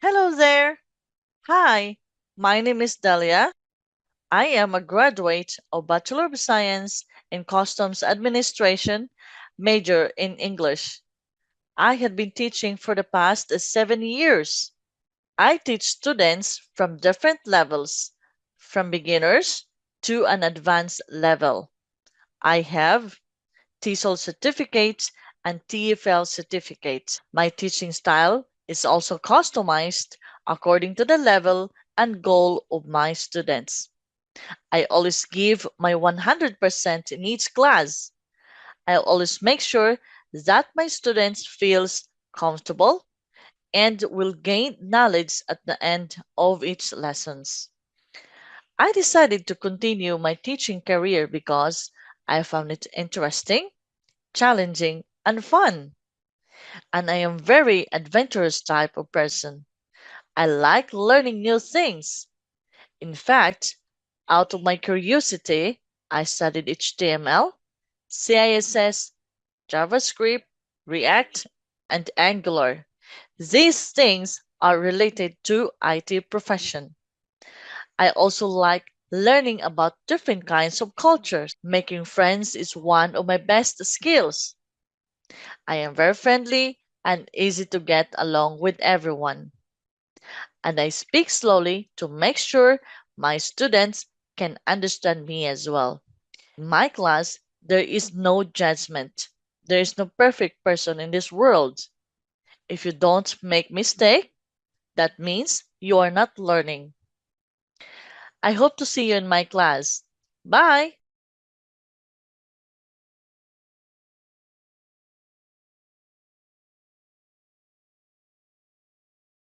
Hello there. Hi, my name is Delia. I am a graduate of Bachelor of Science in Customs Administration, major in English. I had been teaching for the past 7 years. I teach students from different levels, from beginners to an advanced level. I have TESOL certificate and TEFL certificate. My teaching style is also customized according to the level and goal of my students. I always give my 100% in each class. I always make sure that my students feels comfortable and will gain knowledge at the end of each lessons. I decided to continue my teaching career because I found it interesting, challenging, and fun. And I am very adventurous type of person. I like learning new things. In fact, out of my curiosity, I studied HTML, CISS, JavaScript, React, and Angular. These things are related to IT profession. I also like learning about different kinds of cultures. Making friends is one of my best skills. I am very friendly and easy to get along with everyone. And I speak slowly to make sure my students can understand me as well. In my class, there is no judgment. There is no perfect person in this world. If you don't make mistake, that means you are not learning. I hope to see you in my class. Bye!